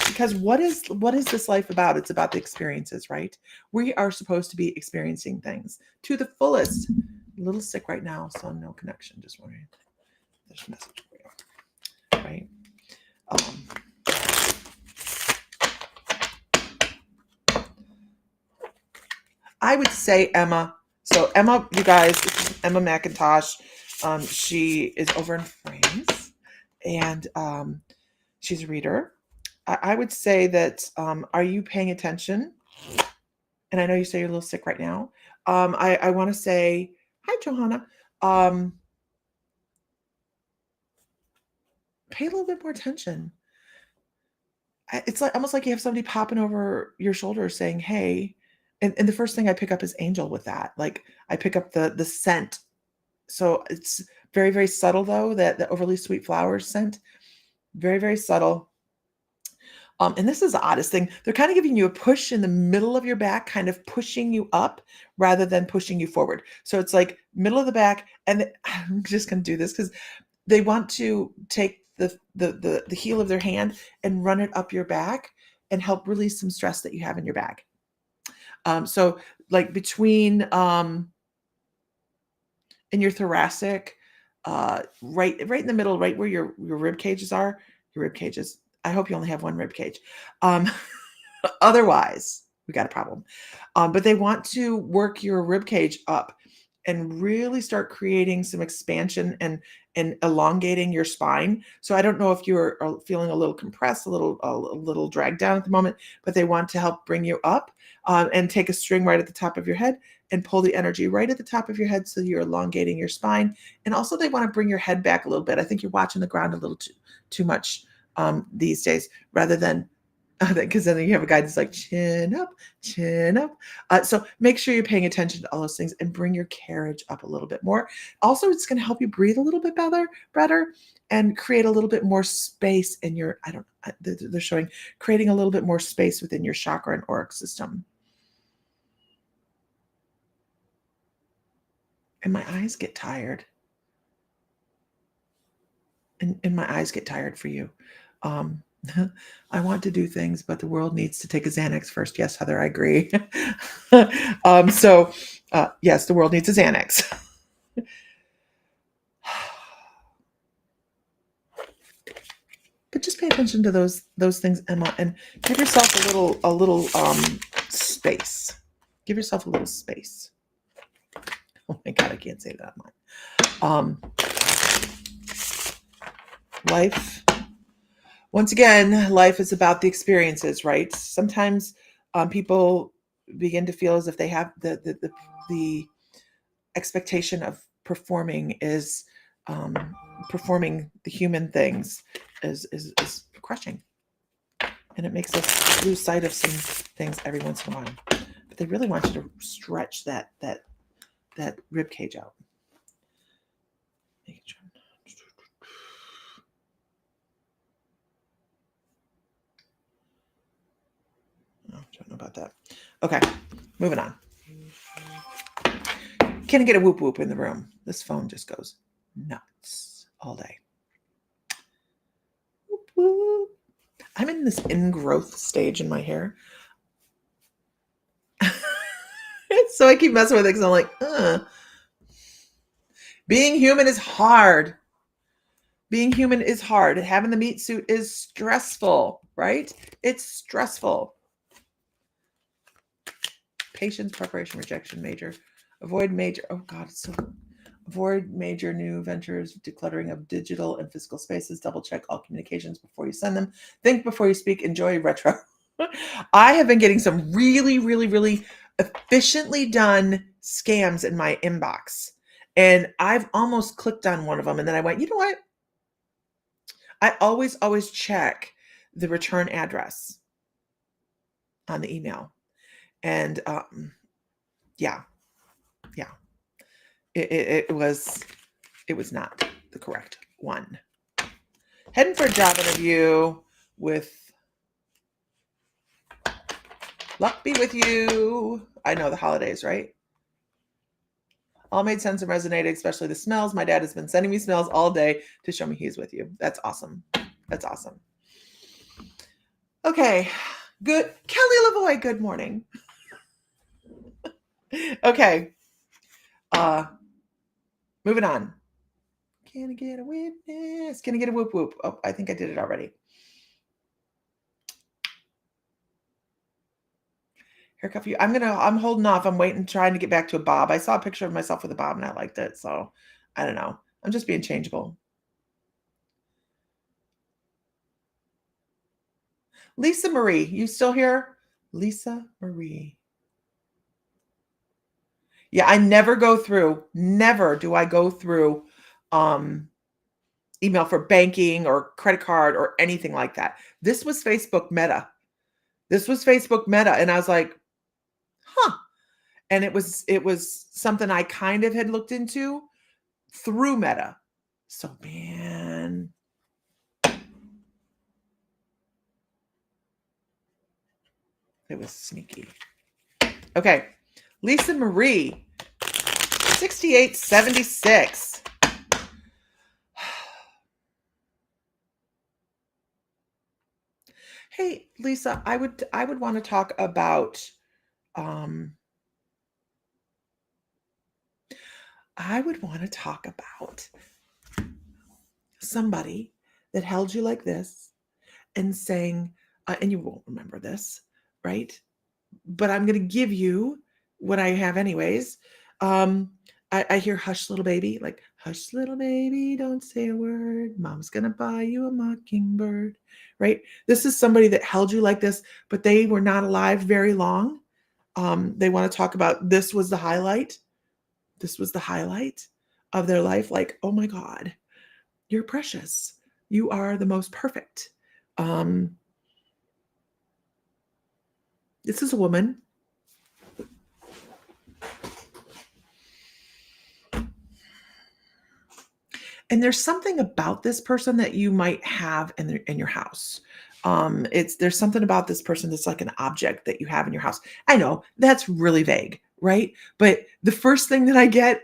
because what is this life about? It's about the experiences, right? We are supposed to be experiencing things to the fullest. A little sick right now, so no connection. Just wondering. There's a message for you, right? I would say Emma. So Emma, you guys, this is Emma McIntosh. She is over in France, and she's a reader. I would say that, are you paying attention? And I know you say you're a little sick right now. I want to say, hi, Johanna. Pay a little bit more attention. It's like almost like you have somebody popping over your shoulder saying, hey, and the first thing I pick up is angel with that. Like I pick up the scent. So it's very, very subtle though, that the overly sweet flowers scent. Very, very subtle. And this is the oddest thing. They're kind of giving you a push in the middle of your back, kind of pushing you up rather than pushing you forward. So it's like middle of the back. And I'm just going to do this because they want to take the heel of their hand and run it up your back and help release some stress that you have in your back. So like between in your thoracic, right in the middle, right where your rib cages are, your rib cages. I hope you only have one rib cage. Otherwise, we got a problem. But they want to work your rib cage up and really start creating some expansion and elongating your spine. So I don't know if you're feeling a little compressed, a little dragged down at the moment, but they want to help bring you up, and take a string right at the top of your head and pull the energy right at the top of your head so you're elongating your spine. And also they want to bring your head back a little bit. I think you're watching the ground a little too much these days, rather than because then you have a guy that's like chin up, chin up. So make sure you're paying attention to all those things and bring your carriage up a little bit more. Also, it's going to help you breathe a little bit better, and create a little bit more space in your, they're showing creating a little bit more space within your chakra and auric system. And my eyes get tired. And my eyes get tired for you. I want to do things, but the world needs to take a Xanax first. Yes, Heather, I agree. Yes, the world needs a Xanax. But just pay attention to those things, Emma, and give yourself a little space. Give yourself a little space. Oh my God, I can't say that much. Life. Once again, life is about the experiences, right? Sometimes people begin to feel as if they have the expectation of performing is performing the human things is crushing, and it makes us lose sight of some things every once in a while. But they really want you to stretch that rib cage out. Oh, don't know about that. Okay, moving on. Can I get a whoop whoop in the room? This phone just goes nuts all day. Whoop whoop. I'm in this ingrowth stage in my hair. So I keep messing with it because I'm like, being human is hard. Being human is hard. Having the meat suit is stressful, right? It's stressful. Patience, preparation, rejection, major. Avoid major. Oh God, it's so. Avoid major new ventures, decluttering of digital and physical spaces. Double check all communications before you send them. Think before you speak. Enjoy retro. I have been getting some really, really, really efficiently done scams in my inbox. And I've almost clicked on one of them. And then I went, you know what? I always check the return address on the email. And yeah, it was not the correct one. Heading for a job interview with luck be with you. I know the holidays, right? All made sense and resonated, especially the smells. My dad has been sending me smells all day to show me he's with you. That's awesome. That's awesome. Okay, good. Kelly Lavoie, good morning. Okay, moving on. Can I get a witness? Can I get a whoop whoop? Oh, I think I did it already. Haircut for you. I'm holding off. I'm waiting, trying to get back to a bob. I saw a picture of myself with a bob and I liked it. So I don't know. I'm just being changeable. Lisa Marie, you still here? Lisa Marie. Yeah, I never go through, never do I go through email for banking or credit card or anything like that. This was Facebook Meta. And I was like, huh. And it was something I kind of had looked into through Meta. So man, it was sneaky. Okay. Lisa Marie, 6876. Hey, Lisa, I would want to talk about somebody that held you like this and saying, and you won't remember this, right? But I'm going to give you what I have anyways. I hear hush little baby, like hush little baby, don't say a word. Mom's going to buy you a mockingbird, right? This is somebody that held you like this, but they were not alive very long. They want to talk about this was the highlight. This was the highlight of their life. Like, oh my God, you're precious. You are the most perfect. This is a woman. And there's something about this person that you might have in your house. There's something about this person that's like an object that you have in your house. I know that's really vague, right? But the first thing I get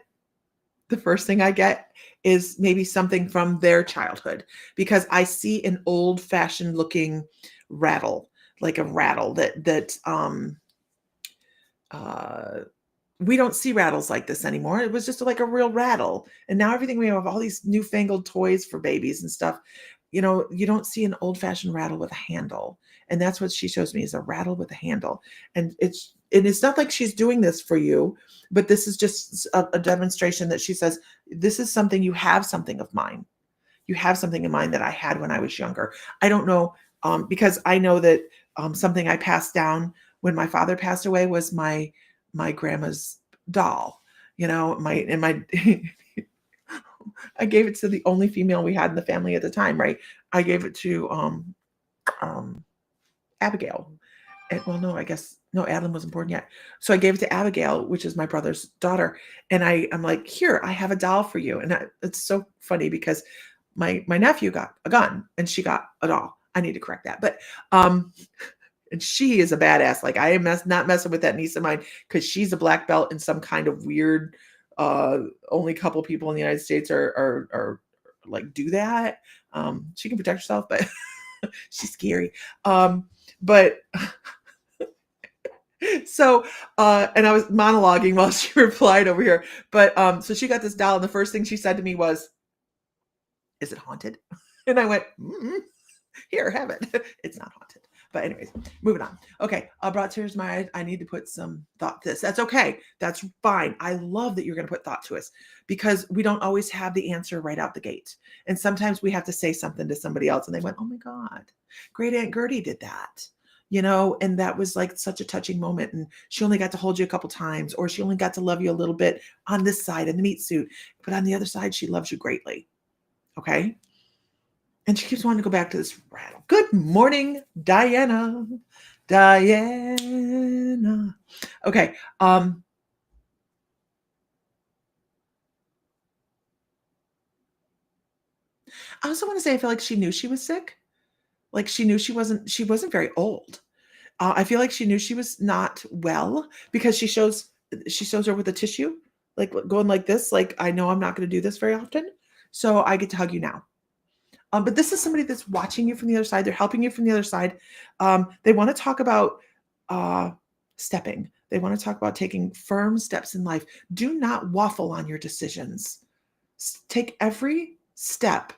is maybe something from their childhood, because I see an old fashioned looking rattle, like a rattle that we don't see rattles like this anymore. It was just like a real rattle. And now everything, we have all these newfangled toys for babies and stuff. You don't see an old fashioned rattle with a handle. And that's what she shows me, is a rattle with a handle. And it's not like she's doing this for you, but this is just a demonstration that she says, this is something, you have something of mine. You have something in mind that I had when I was younger. I don't know, because I know that something I passed down when my father passed away was my grandma's doll. My I gave it to the only female we had in the family at the time, right? I gave it to Abigail. Well, no, I guess no, Adeline wasn't born yet. So I gave it to Abigail, which is my brother's daughter. And I'm like, here, I have a doll for you. And it's so funny because my nephew got a gun and she got a doll. I need to correct that. But and she is a badass. Like, I am not messing with that niece of mine, because she's a black belt in some kind of weird, only couple people in the United States are like do that. She can protect herself, but she's scary. But so and I was monologuing while she replied over here. But so she got this doll, and the first thing she said to me was, "Is it haunted?" And I went, "Here, have it." It's not haunted. But anyways, moving on. Okay, brought tears to my eyes. I need to put some thought to this. That's okay. That's fine. I love that you're going to put thought to us because we don't always have the answer right out the gate. And sometimes we have to say something to somebody else and they went, oh my God, great Aunt Gertie did that. And that was like such a touching moment. And she only got to hold you a couple times, or she only got to love you a little bit on this side in the meat suit. But on the other side, she loves you greatly. Okay. And she keeps wanting to go back to this rattle. Good morning, Diana. Diana. Okay. I also want to say I feel like she knew she was sick. Like she knew she wasn't very old. I feel like she knew she was not well because she shows her with a tissue, like going like this. Like, I know I'm not going to do this very often, so I get to hug you now. But this is somebody that's watching you from the other side. They're helping you from the other side. They want to talk about stepping. They want to talk about taking firm steps in life. Do not waffle on your decisions. Take every step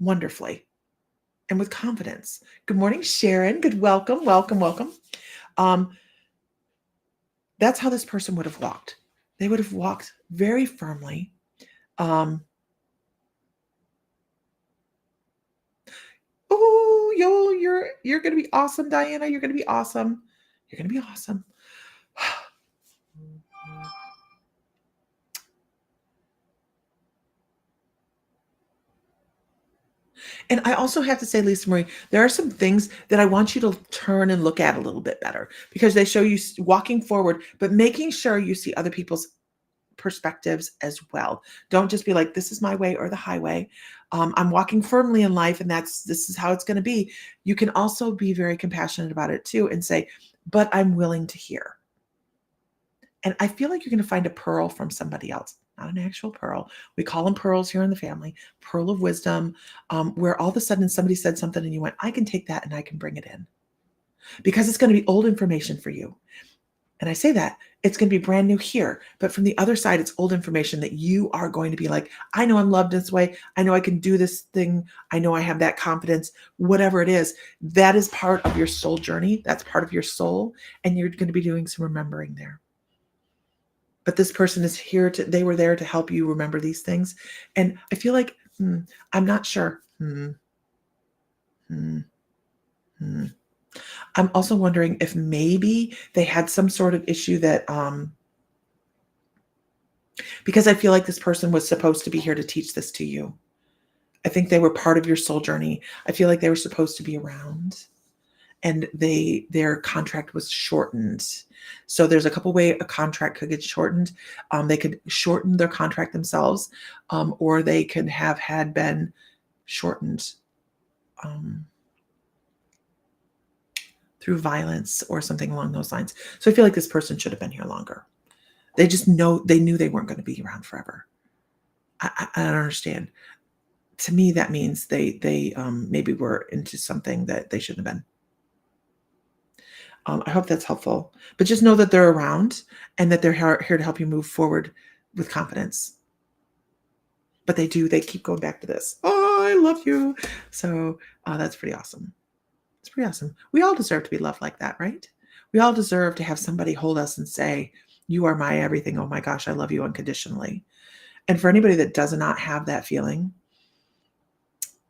wonderfully and with confidence. Good morning, Sharon. Good welcome, welcome, welcome. That's how this person would have walked. They would have walked very firmly. Oh, you're gonna be awesome, Diana. You're gonna be awesome. You're gonna be awesome. And I also have to say, Lisa Marie, there are some things that I want you to turn and look at a little bit better because they show you walking forward, but making sure you see other people's perspectives as well. Don't just be like, this is my way or the highway. I'm walking firmly in life and this is how it's going to be. You can also be very compassionate about it too and say, but I'm willing to hear. And I feel like you're going to find a pearl from somebody else, not an actual pearl. We call them pearls here in the family, pearl of wisdom, where all of a sudden somebody said something and you went, I can take that and I can bring it in because it's going to be old information for you. And I say that it's going to be brand new here, but from the other side, it's old information that you are going to be like, I know I'm loved this way. I know I can do this thing. I know I have that confidence, whatever it is. That is part of your soul journey. That's part of your soul. And you're going to be doing some remembering there. But this person is here they were there to help you remember these things. And I feel like, I'm not sure. I'm also wondering if maybe they had some sort of issue that, because I feel like this person was supposed to be here to teach this to you. I think they were part of your soul journey. I feel like they were supposed to be around and their contract was shortened. So there's a couple ways a contract could get shortened. They could shorten their contract themselves, or they could have had been shortened through violence or something along those lines. So I feel like this person should have been here longer. They knew they weren't going to be around forever. I don't understand. To me, that means they maybe were into something that they shouldn't have been. I hope that's helpful. But just know that they're around and that they're here to help you move forward with confidence. But they keep going back to this. Oh, I love you. So that's pretty awesome. It's pretty awesome. We all deserve to be loved like that, right? We all deserve to have somebody hold us and say, you are my everything. Oh my gosh, I love you unconditionally. And for anybody that does not have that feeling,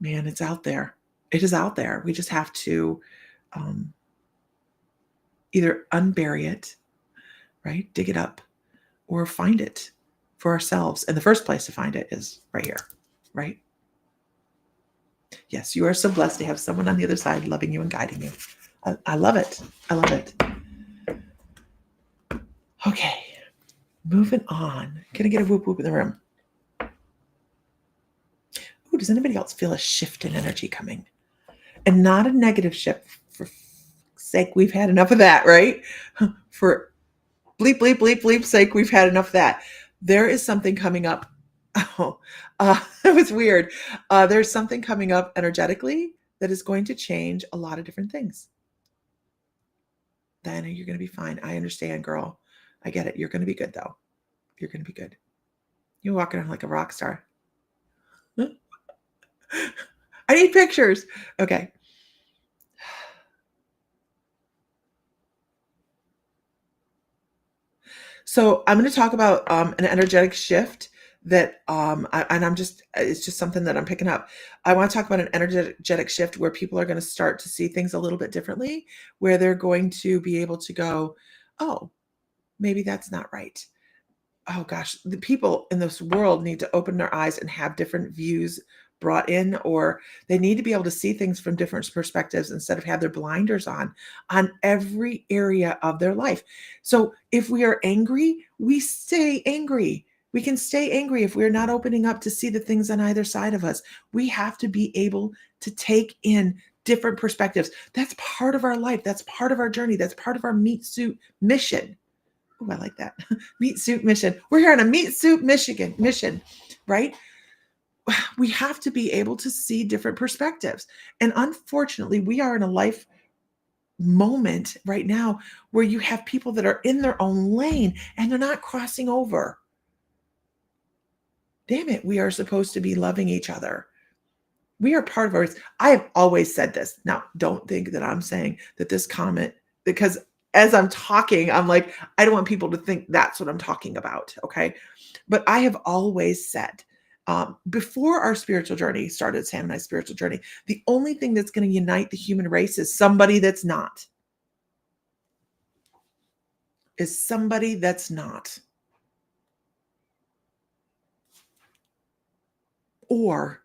man, it's out there. It is out there. We just have to either unbury it, right? Dig it up, or find it for ourselves. And the first place to find it is right here, right? Yes, you are so blessed to have someone on the other side loving you and guiding you. I love it. I love it. Okay, moving on. Can I get a whoop whoop in the room? Ooh, does anybody else feel a shift in energy coming? And not a negative shift. For sake, we've had enough of that, right? For bleep, bleep, bleep, bleep sake, we've had enough of that. There is something coming up. Oh, that was weird. There's something coming up energetically that is going to change a lot of different things. Diana, you're going to be fine. I understand, girl. I get it. You're going to be good, though. You're going to be good. You're walking around like a rock star. I need pictures. Okay. So I'm going to talk about an energetic shift that, and it's just something that I'm picking up. I want to talk about an energetic shift where people are going to start to see things a little bit differently, where they're going to be able to go, oh, maybe that's not right. Oh gosh, the people in this world need to open their eyes and have different views brought in, or they need to be able to see things from different perspectives instead of have their blinders on every area of their life. So if we are angry, we stay angry. We can stay angry if we're not opening up to see the things on either side of us. We have to be able to take in different perspectives. That's part of our life. That's part of our journey. That's part of our meat suit mission. Oh, I like that. Meat suit mission. We're here on a meat suit mission, right? We have to be able to see different perspectives. And unfortunately, we are in a life moment right now where you have people that are in their own lane and they're not crossing over. Damn it, we are supposed to be loving each other. We are part of ours. I have always said this. Now, don't think that I'm saying that this comment, because as I'm talking, I'm like, I don't want people to think that's what I'm talking about. Okay. But I have always said, before our spiritual journey started, Sam and I's spiritual journey, the only thing that's going to unite the human race is somebody that's not. Is somebody that's not. Or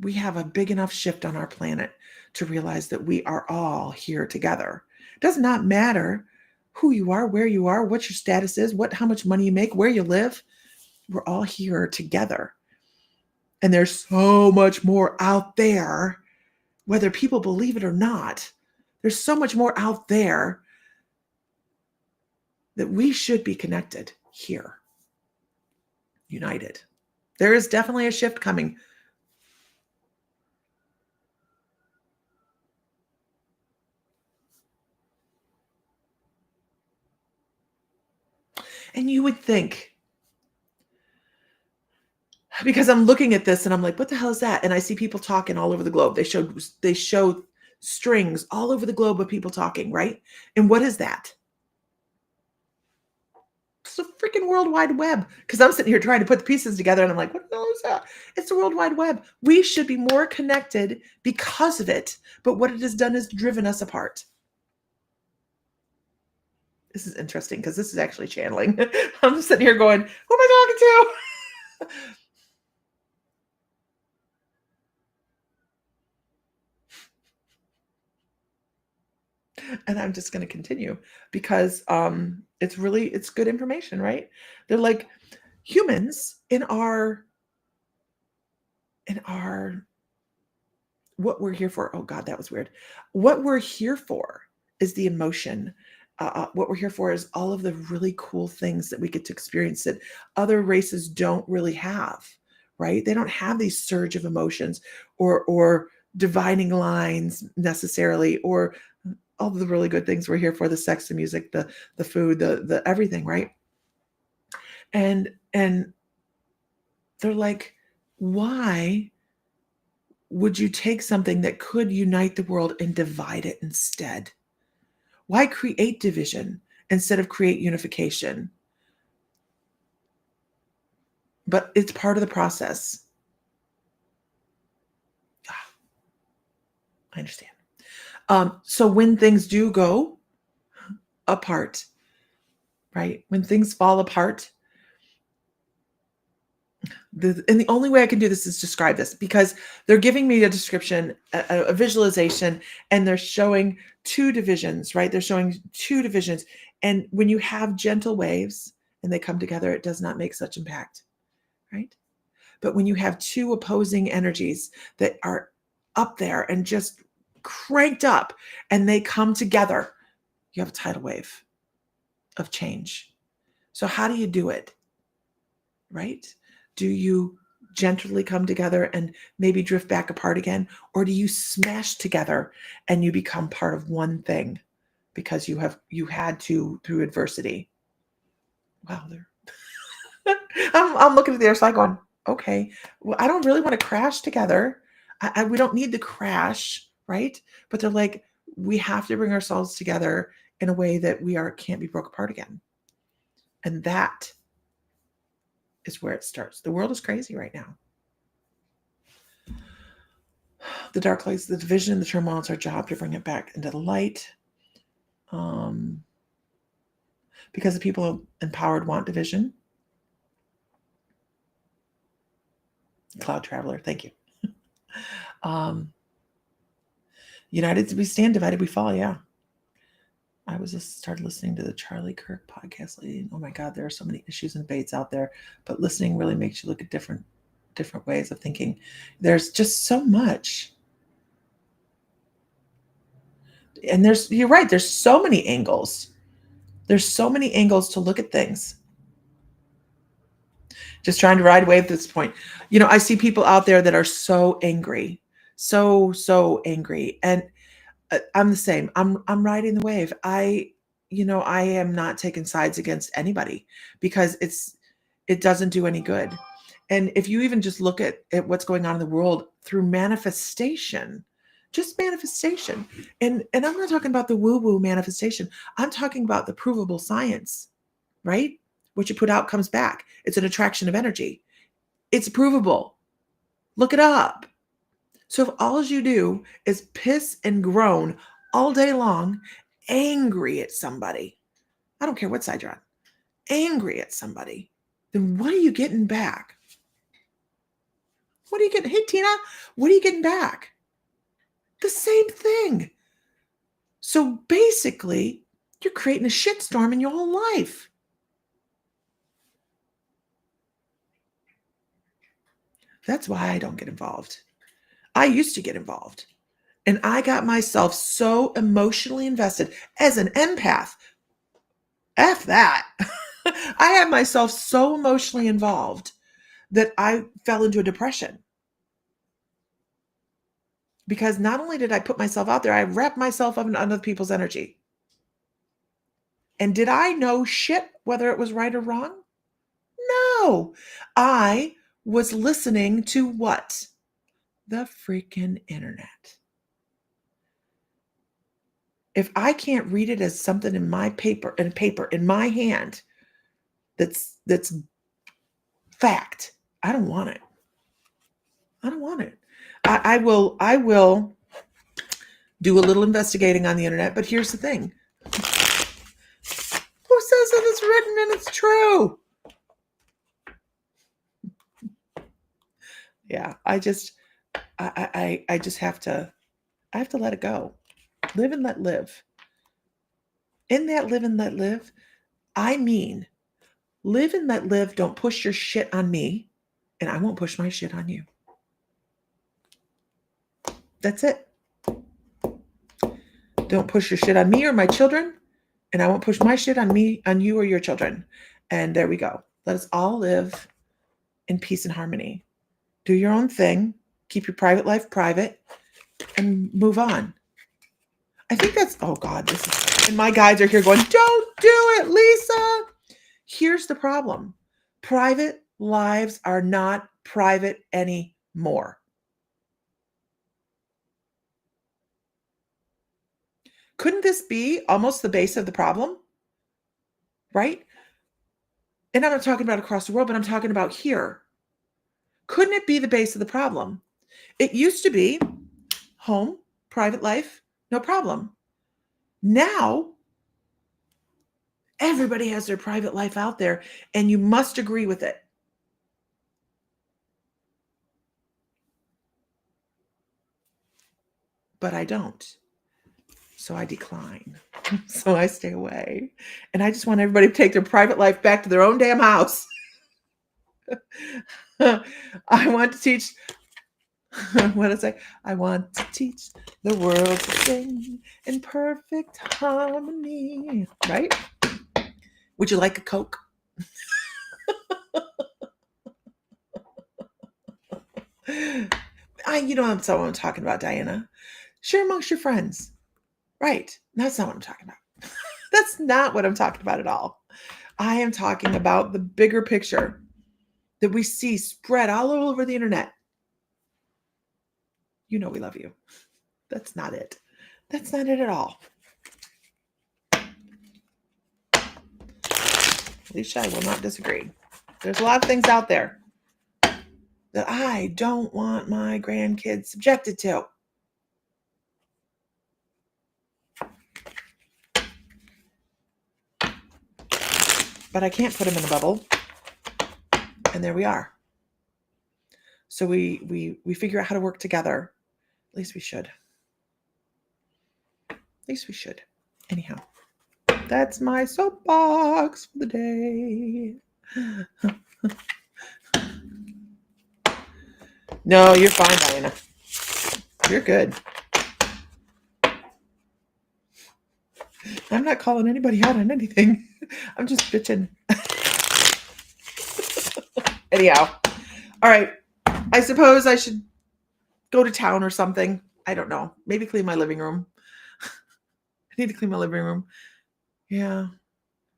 we have a big enough shift on our planet to realize that we are all here together. It does not matter who you are, where you are, what your status is, how much money you make, where you live. We're all here together. And there's so much more out there, whether people believe it or not. There's so much more out there that we should be connected here, united. There is definitely a shift coming. And you would think, because I'm looking at this and I'm like, what the hell is that? And I see people talking all over the globe. They show strings all over the globe of people talking, right? And what is that? It's the freaking World Wide Web. Because I'm sitting here trying to put the pieces together and I'm like, what the hell is that? It's the World Wide Web. We should be more connected because of it. But what it has done is driven us apart. This is interesting because this is actually channeling. I'm sitting here going, who am I talking to? And I'm just going to continue because it's good information, right? They're like humans in our what we're here for. Oh God, that was weird. What we're here for is the emotion. What we're here for is all of the really cool things that we get to experience that other races don't really have, right? They don't have these surge of emotions or divining lines necessarily, or all the really good things we're here for, the sex, the music, the food, the everything, right? And they're like, why would you take something that could unite the world and divide it instead? Why create division instead of create unification? But it's part of the process. I understand. So when things do go apart, right? When things fall apart, and the only way I can do this is describe this, because they're giving me a description, a visualization, and they're showing two divisions, right? They're showing two divisions. And when you have gentle waves and they come together, it does not make such impact, right? But when you have two opposing energies that are up there and just cranked up and they come together, you have a tidal wave of change. So how do you do it? Right? Do you gently come together and maybe drift back apart again? Or do you smash together and you become part of one thing because you had to through adversity? Wow, I'm looking at the other side going, okay, well, I don't really want to crash together. We don't need to crash, right? But they're like, we have to bring ourselves together in a way that we can't be broke apart again. And that is where it starts. The world is crazy right now. The dark place, the division, and the turmoil, it's our job to bring it back into the light. Because the people empowered want division. Cloud Traveler, thank you. United we stand, divided we fall. Yeah. I was just started listening to the Charlie Kirk podcast lately. Oh my God, there are so many issues and debates out there, but listening really makes you look at different ways of thinking. There's just so much. And you're right, there's so many angles. There's so many angles to look at things. Just trying to ride a wave at this point. I see people out there that are so angry, so angry. And I'm the same. I'm riding the wave. I am not taking sides against anybody because it doesn't do any good. And if you even just look at what's going on in the world through manifestation, just manifestation. And I'm not talking about the woo-woo manifestation. I'm talking about the provable science, right? What you put out comes back. It's an attraction of energy. It's provable. Look it up. So if all you do is piss and groan all day long, angry at somebody, I don't care what side you're on, angry at somebody, then what are you getting back? What are you getting? Hey, Tina, what are you getting back? The same thing. So basically, you're creating a shitstorm in your whole life. That's why I don't get involved. I used to get involved. And I got myself so emotionally invested as an empath. F that. I had myself so emotionally involved that I fell into a depression. Because not only did I put myself out there, I wrapped myself up in other people's energy. And did I know shit whether it was right or wrong? No. I was listening to what? The freaking internet. If I can't read it as something in my paper in my hand, that's fact, I don't want it. I don't want it. I will do a little investigating on the internet, but here's the thing. Who says that it's written and it's true? Yeah, I just have to let it go. Live and let live. In that live and let live, I mean, live and let live. Don't push your shit on me, and I won't push my shit on you. That's it. Don't push your shit on me or my children, and I won't push my shit on you or your children. And there we go. Let us all live in peace and harmony. Do your own thing. Keep your private life private and move on. I think that's, oh God, and my guides are here going, don't do it, Lisa. Here's the problem. Private lives are not private anymore. Couldn't this be almost the base of the problem? Right? And I'm not talking about across the world, but I'm talking about here. Couldn't it be the base of the problem? It used to be home, private life, no problem. Now, everybody has their private life out there, and you must agree with it. But I don't. So I decline. So I stay away. And I just want everybody to take their private life back to their own damn house. I want to teach. What did I say? I want to teach the world to sing in perfect harmony. Right? Would you like a Coke? That's not what I'm talking about, Diana. Share amongst your friends. Right. That's not what I'm talking about. That's not what I'm talking about at all. I am talking about the bigger picture that we see spread all over the internet. We love you. That's not it. That's not it at all. Alicia, I will not disagree. There's a lot of things out there that I don't want my grandkids subjected to. But I can't put them in a bubble. And there we are. So we figure out how to work together. At least we should. At least we should. Anyhow, that's my soapbox for the day. No, you're fine, Diana. You're good. I'm not calling anybody out on anything. I'm just bitching. Anyhow. All right. I suppose I should go to town or something. I don't know. Maybe clean my living room. I need to clean my living room. Yeah.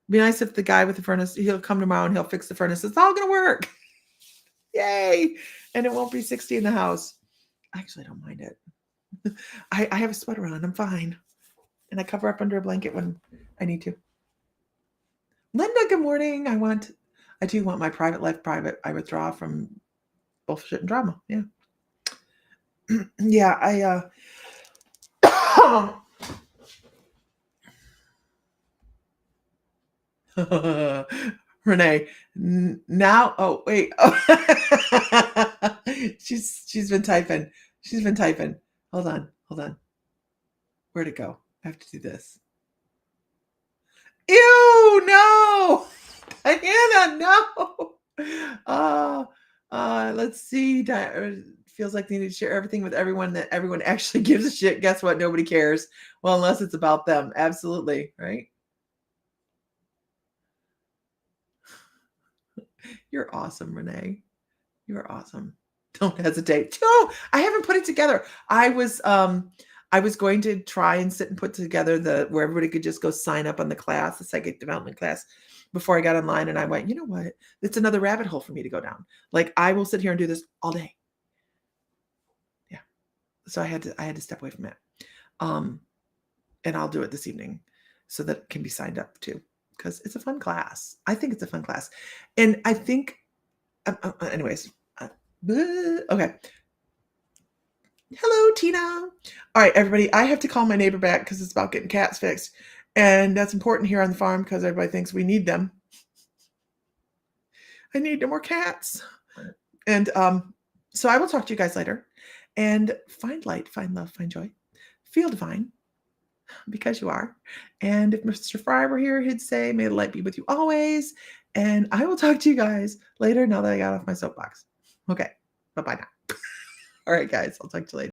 Be nice if the guy with the furnace, he'll come tomorrow and he'll fix the furnace. It's all going to work. Yay. And it won't be 60 in the house. Actually, I don't mind it. I have a sweater on. I'm fine. And I cover up under a blanket when I need to. Linda, good morning. I do want my private life private. I withdraw from bullshit and drama. Yeah. Yeah, Renee, now, oh, wait. Oh. She's been typing. She's been typing. Hold on. Where'd it go? I have to do this. Ew, no. Diana, no. Let's see. Feels like they need to share everything with everyone that everyone actually gives a shit. Guess what? Nobody cares. Well, unless it's about them. Absolutely. Right? You're awesome, Renee. You're awesome. Don't hesitate. No, I haven't put it together. I was going to try and sit and put together where everybody could just go sign up on the class, the psychic development class, before I got online. And I went, you know what? It's another rabbit hole for me to go down. Like, I will sit here and do this all day. Yeah. So I had to step away from it. And I'll do it this evening so that it can be signed up too, because it's a fun class. I think it's a fun class. And I think, anyways, okay. Hello, Tina. All right, everybody. I have to call my neighbor back because it's about getting cats fixed. And that's important here on the farm because everybody thinks we need them. I need no more cats. And so I will talk to you guys later. And find light, find love, find joy. Feel divine because you are. And if Mr. Fry were here, he'd say, may the light be with you always. And I will talk to you guys later now that I got off my soapbox. Okay. Bye-bye now. All right, guys. I'll talk to you later.